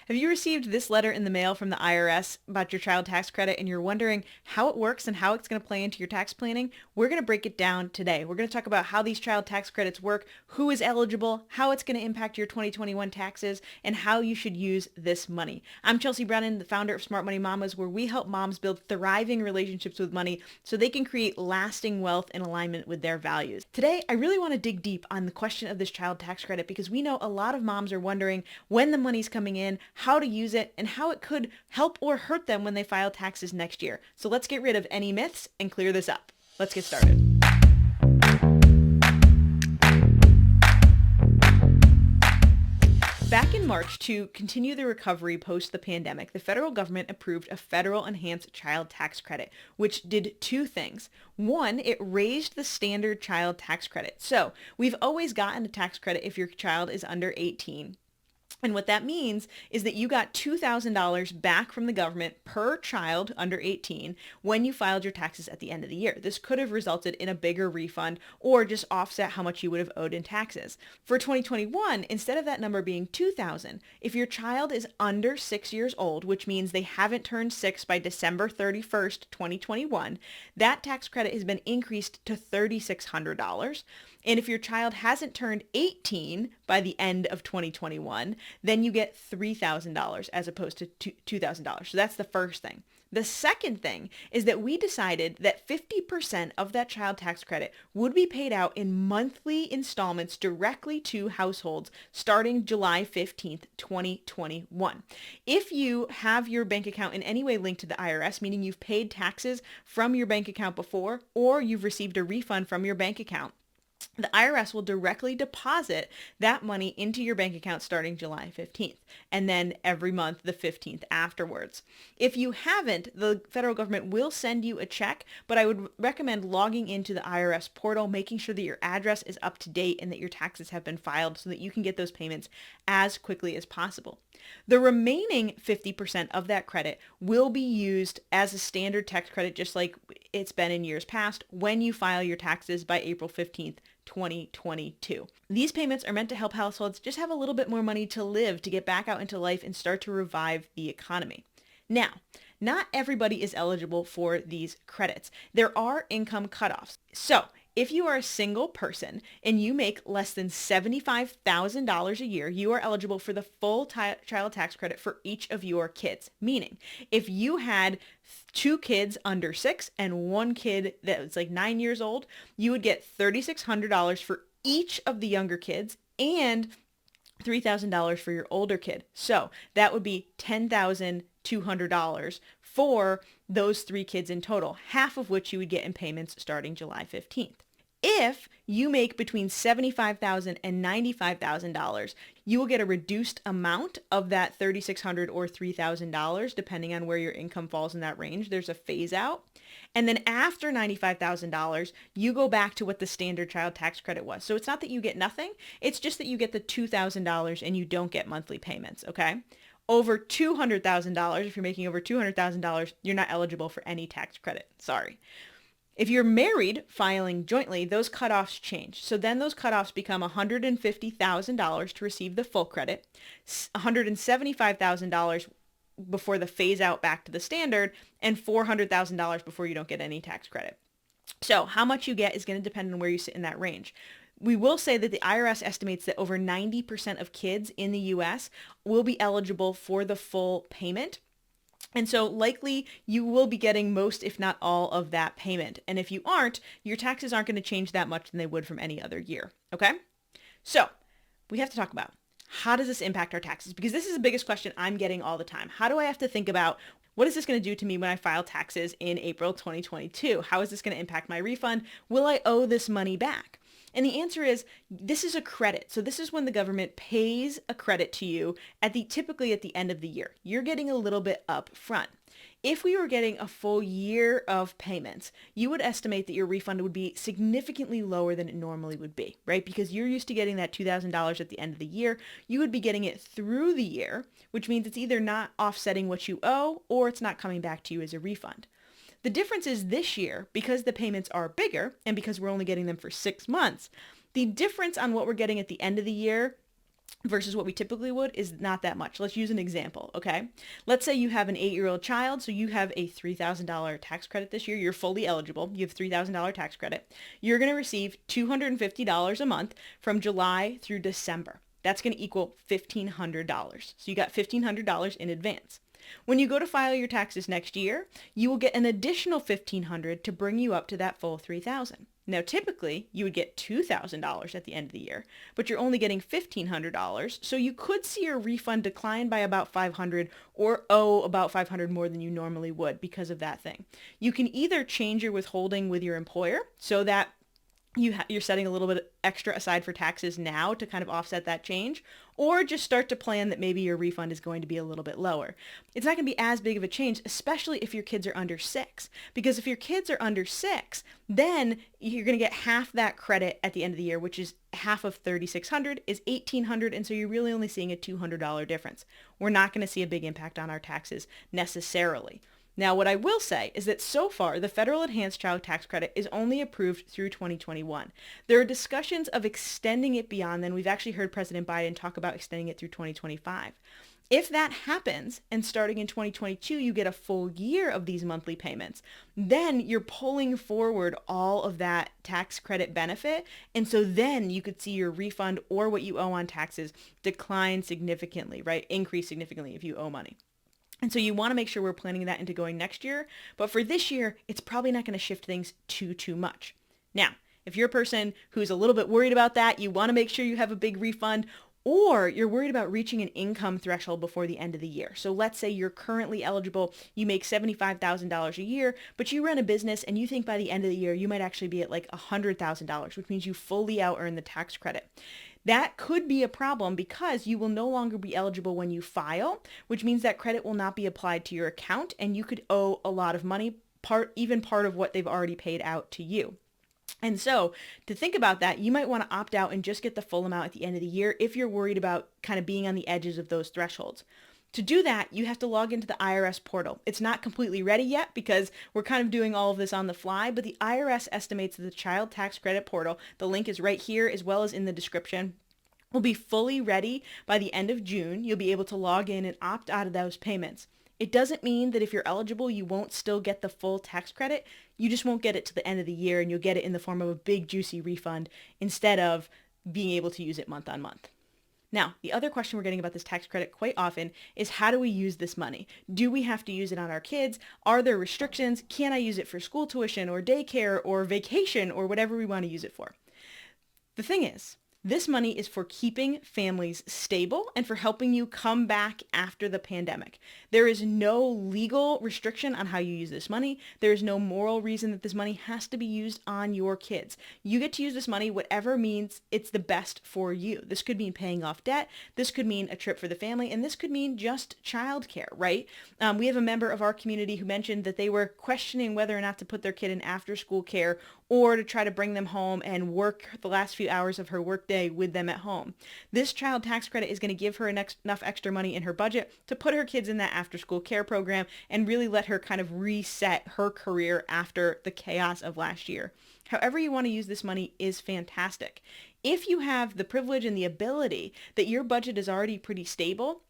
Have you received this letter in the mail from the IRS about your child tax credit and you're wondering how it works and how it's going to play into your tax planning? We're going to break it down today. We're going to talk about how these child tax credits work, who is eligible, how it's going to impact your 2021 taxes, and how you should use this money. I'm Chelsea Brennan, the founder of Smart Money Mamas, where we help moms build thriving relationships with money so they can create lasting wealth in alignment with their values. Today, I really want to dig deep on the question of this child tax credit because we know a lot of moms are wondering when the money's coming in, how to use it, and how it could help or hurt them when they file taxes next year. So let's get rid of any myths and clear this up. Let's get started. Back in March, to continue the recovery post the pandemic, the federal government approved a federal enhanced child tax credit, which did two things. One, it raised the standard child tax credit. So we've always gotten a tax credit if your child is under 18. And what that means is that you got $2,000 back from the government per child under 18 when you filed your taxes at the end of the year. This could have resulted in a bigger refund or just offset how much you would have owed in taxes. For 2021, instead of that number being $2,000, if your child is under 6 years old, which means they haven't turned 6 by December 31st, 2021, that tax credit has been increased to $3,600. And if your child hasn't turned 18 by the end of 2021, then you get $3,000 as opposed to $2,000. So that's the first thing. The second thing is that we decided that 50% of that child tax credit would be paid out in monthly installments directly to households starting July 15th, 2021. If you have your bank account in any way linked to the IRS, meaning you've paid taxes from your bank account before, or you've received a refund from your bank account, the IRS will directly deposit that money into your bank account starting July 15th, and then every month the 15th afterwards. If you haven't, the federal government will send you a check, but I would recommend logging into the IRS portal, making sure that your address is up to date and that your taxes have been filed so that you can get those payments as quickly as possible. The remaining 50% of that credit will be used as a standard tax credit, just like it's been in years past, when you file your taxes by April 15th, 2022. These payments are meant to help households just have a little bit more money to live, to get back out into life and start to revive the economy. Now, not everybody is eligible for these credits. There are income cutoffs. So if you are a single person and you make less than $75,000 a year, you are eligible for the full child tax credit for each of your kids. Meaning, if you had two kids under 6 and one kid that was like 9 years old, you would get $3,600 for each of the younger kids and $3,000 for your older kid. So that would be $10,200 for those 3 kids in total, half of which you would get in payments starting July 15th. If you make between $75,000 and $95,000, you will get a reduced amount of that $3,600 or $3,000, depending on where your income falls in that range. There's a phase out. And then after $95,000, you go back to what the standard child tax credit was. So it's not that you get nothing. It's just that you get the $2,000 and you don't get monthly payments, okay? Over $200,000, if you're making over $200,000, you're not eligible for any tax credit. Sorry. If you're married filing jointly, those cutoffs change. So then those cutoffs become $150,000 to receive the full credit, $175,000 before the phase out back to the standard, and $400,000 before you don't get any tax credit. So how much you get is going to depend on where you sit in that range. We will say that the IRS estimates that over 90% of kids in the U.S. will be eligible for the full payment. And so likely you will be getting most, if not all, of that payment. And if you aren't, your taxes aren't going to change that much than they would from any other year. Okay? So we have to talk about, how does this impact our taxes? Because this is the biggest question I'm getting all the time. How do I have to think about, what is this going to do to me when I file taxes in April 2022? How is this going to impact my refund? Will I owe this money back? And the answer is, this is a credit. So this is when the government pays a credit to you typically at the end of the year. You're getting a little bit up front. If we were getting a full year of payments, you would estimate that your refund would be significantly lower than it normally would be, right? Because you're used to getting that $2,000 at the end of the year. You would be getting it through the year, which means it's either not offsetting what you owe or it's not coming back to you as a refund. The difference is this year, because the payments are bigger and because we're only getting them for 6 months, the difference on what we're getting at the end of the year versus what we typically would is not that much. Let's use an example, okay? Let's say you have an 8-year-old child, so you have a $3,000 tax credit this year. You're fully eligible. You have $3,000 tax credit. You're going to receive $250 a month from July through December. That's going to equal $1,500. So you got $1,500 in advance. When you go to file your taxes next year, you will get an additional $1,500 to bring you up to that full $3,000. Now, typically, you would get $2,000 at the end of the year, but you're only getting $1,500, so you could see your refund decline by about $500 or owe about $500 more than you normally would because of that thing. You can either change your withholding with your employer so that you're setting a little bit extra aside for taxes now to kind of offset that change, or just start to plan that maybe your refund is going to be a little bit lower. It's not going to be as big of a change, especially if your kids are under 6, because if your kids are under 6, then you're going to get half that credit at the end of the year, which is half of $3,600 is $1,800, and so you're really only seeing a $200 difference. We're not going to see a big impact on our taxes necessarily. Now, what I will say is that so far, the federal enhanced child tax credit is only approved through 2021. There are discussions of extending it beyond then. We've actually heard President Biden talk about extending it through 2025. If that happens, and starting in 2022, you get a full year of these monthly payments, then you're pulling forward all of that tax credit benefit. And so then you could see your refund or what you owe on taxes decline significantly, right? Increase significantly if you owe money. And so you want to make sure we're planning that into going next year. But for this year, it's probably not going to shift things too much. Now, if you're a person who's a little bit worried about that, you want to make sure you have a big refund, or you're worried about reaching an income threshold before the end of the year. So let's say you're currently eligible, you make $75,000 a year, but you run a business and you think by the end of the year, you might actually be at like $100,000, which means you fully out-earn the tax credit. That could be a problem because you will no longer be eligible when you file, which means that credit will not be applied to your account and you could owe a lot of money, even part of what they've already paid out to you. And so to think about that, you might want to opt out and just get the full amount at the end of the year if you're worried about kind of being on the edges of those thresholds. To do that, you have to log into the IRS portal. It's not completely ready yet because we're kind of doing all of this on the fly, but the IRS estimates that the child tax credit portal, the link is right here as well as in the description, will be fully ready by the end of June. You'll be able to log in and opt out of those payments. It doesn't mean that if you're eligible, you won't still get the full tax credit. You just won't get it to the end of the year and you'll get it in the form of a big juicy refund instead of being able to use it month on month. Now, the other question we're getting about this tax credit quite often is how do we use this money? Do we have to use it on our kids? Are there restrictions? Can I use it for school tuition or daycare or vacation or whatever we want to use it for? The thing is, this money is for keeping families stable and for helping you come back after the pandemic. There is no legal restriction on how you use this money. There is no moral reason that this money has to be used on your kids. You get to use this money whatever means it's the best for you. This could mean paying off debt. This could mean a trip for the family. And this could mean just childcare, right? We have a member of our community who mentioned that they were questioning whether or not to put their kid in after-school care or to try to bring them home and work the last few hours of her workday with them at home. This child tax credit is going to give her enough extra money in her budget to put her kids in that after-school care program and really let her kind of reset her career after the chaos of last year. However you want to use this money is fantastic. If you have the privilege and the ability that your budget is already pretty stable,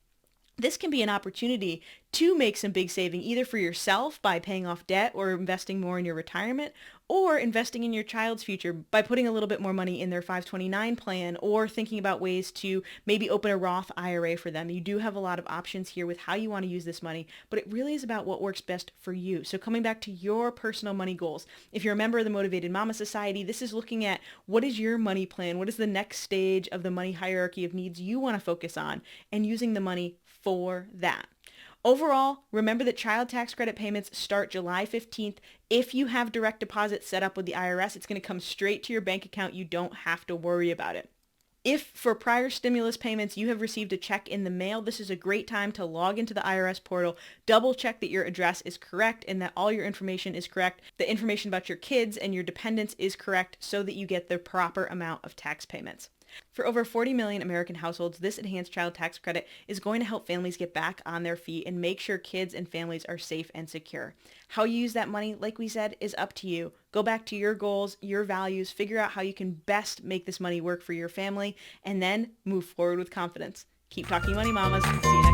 this can be an opportunity to make some big saving either for yourself by paying off debt or investing more in your retirement, or investing in your child's future by putting a little bit more money in their 529 plan, or thinking about ways to maybe open a Roth IRA for them. You do have a lot of options here with how you want to use this money, but it really is about what works best for you. So coming back to your personal money goals, if you're a member of the Motivated Mama Society, this is looking at what is your money plan, what is the next stage of the money hierarchy of needs you want to focus on, and using the money for that. Overall, remember that child tax credit payments start July 15th. If you have direct deposit set up with the IRS, it's going to come straight to your bank account. You don't have to worry about it. If for prior stimulus payments you have received a check in the mail, this is a great time to log into the IRS portal, double check that your address is correct and that all your information is correct, the information about your kids and your dependents is correct so that you get the proper amount of tax payments. For over 40 million American households, this enhanced child tax credit is going to help families get back on their feet and make sure kids and families are safe and secure. How you use that money, like we said, is up to you. Go back to your goals, your values, figure out how you can best make this money work for your family, and then move forward with confidence. Keep talking money, mamas. See you next